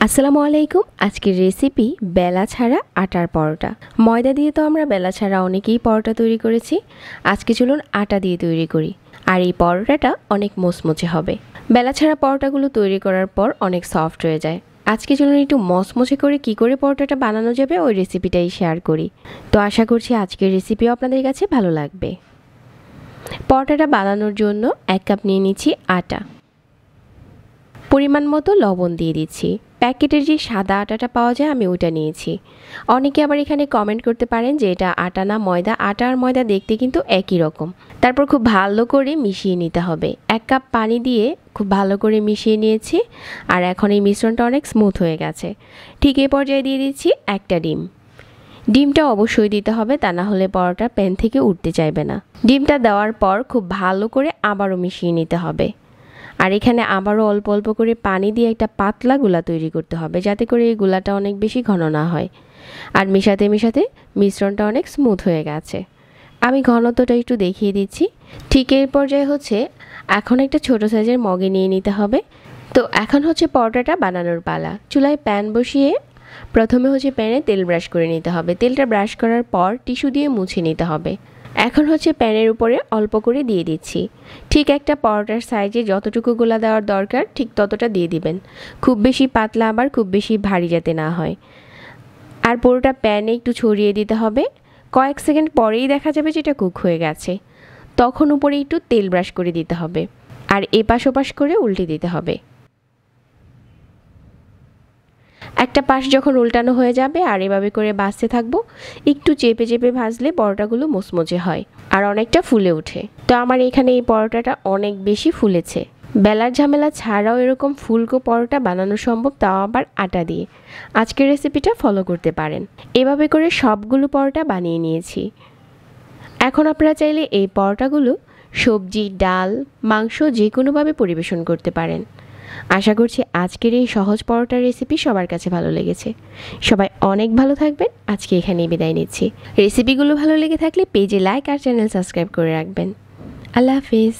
আসসালামু আলাইকুম। আজকের রেসিপি বেলা ছাড়া আটার পরোটা। ময়দা দিয়ে তো আমরা বেলা ছাড়া অনেকেই পরোটা তৈরি করেছি। আজকে চলুন আটা দিয়ে তৈরি করি। আর এই পরোটাটা অনেক মচমচে হবে। বেলা ছাড়া পরোটাগুলো তৈরি করার পর অনেক সফট হয়ে যায়। আজকে চলুন একটু মচমচে করে কী করে পরোটাটা বানানো যাবে ওই রেসিপিটাই শেয়ার করি। তো আশা করছি আজকের রেসিপিও আপনাদের কাছে ভালো লাগবে। পরোটাটা বানানোর জন্য 1 কাপ নিয়ে নিচ্ছি আটা। পরিমাণ মতো লবণ দিয়ে দিচ্ছি। প্যাকেটের যে সাদা আটাটা পাওয়া যায় আমি ওটা নিয়েছি। অনেকে আবার এখানে কমেন্ট করতে পারেন যে এটা আটা না ময়দা। আটা আর ময়দা দেখতে কিন্তু একই রকম। তারপর খুব ভালো করে মিশিয়ে নিতে হবে। 1 কাপ পানি দিয়ে খুব ভালো করে মিশিয়ে নিয়েছি। আর এখন এই মিশ্রণটা অনেক স্মুথ হয়ে গেছে। ঠিক এই পর্যায়ে দিয়ে দিচ্ছি একটা ডিম। ডিমটা অবশ্যই দিতে হবে, তা না হলে পরোটা প্যান থেকে উঠতে চাইবে না। ডিমটা দেওয়ার পর খুব ভালো করে আবারও মিশিয়ে নিতে হবে। আর এখানে আবারও অল্প অল্প করে পানি দিয়ে একটা পাতলা গোলা তৈরি করতে হবে, যাতে করে এই গোলাটা অনেক বেশি ঘন না হয়। আর মেশাতে মেশাতে মিশ্রণটা অনেক স্মুথ হয়ে গেছে। আমি ঘনত্বটা একটু দেখিয়ে দিচ্ছি। ঠিক এই পর্যায়ে হচ্ছে এখন একটা ছোট সাইজের মগে নিয়ে নিতে হবে। তো এখন হচ্ছে পরোটাটা বানানোর পালা। চুলায় প্যান বসিয়ে প্রথমে হচ্ছে প্যানে তেল ব্রাশ করে নিতে হবে। তেলটা ব্রাশ করার পর টিস্যু দিয়ে মুছে নিতে হবে। এখন হচ্ছে প্যানের উপরে অল্প করে দিয়ে দিচ্ছি। ঠিক একটা পরোটার সাইজে যতটুকু গোলা দেওয়ার দরকার ঠিক ততটা দিয়ে দিবেন। খুব বেশি পাতলা আবার খুব বেশি ভারী যাতে না হয়। আর পুরোটা প্যানে একটু ছড়িয়ে দিতে হবে। কয়েক সেকেন্ড পরেই দেখা যাবে যেটা কুক হয়ে গেছে। তখন উপরে একটু তেল ব্রাশ করে দিতে হবে। আর এপাশ ওপাশ করে উল্টে দিতে হবে। একটা পাশ যখন উল্টানো হয়ে যাবে আর এভাবে করে ভাজতে থাকবো। একটু চেপে চেপে ভাজলে পরোটাগুলো মুচমুচে হয় আর অনেকটা ফুলে ওঠে। তো আমার এখানে এই পরোটাটা অনেক বেশি ফুলেছে। বেলার ঝামেলা ছাড়াও এরকম ফুলকো পরোটা বানানো সম্ভব, তাও আবার আটা দিয়ে। আজকের রেসিপিটা ফলো করতে পারেন। এভাবে করে সবগুলো পরোটা বানিয়ে নিয়েছি। এখন আপনারা চাইলে এই পরোটাগুলো সবজি, ডাল, মাংস যে কোনোভাবে পরিবেশন করতে পারেন। আশা করছি আজকের এই সহজ পরোটার রেসিপি সবার কাছে ভালো লেগেছে। সবাই অনেক ভালো থাকবেন। আজকে এখানেই বিদায় নিচ্ছি। রেসিপিগুলো ভালো লেগে থাকলে পেজে লাইক আর চ্যানেল সাবস্ক্রাইব করে রাখবেন। আল্লাহ হাফিজ।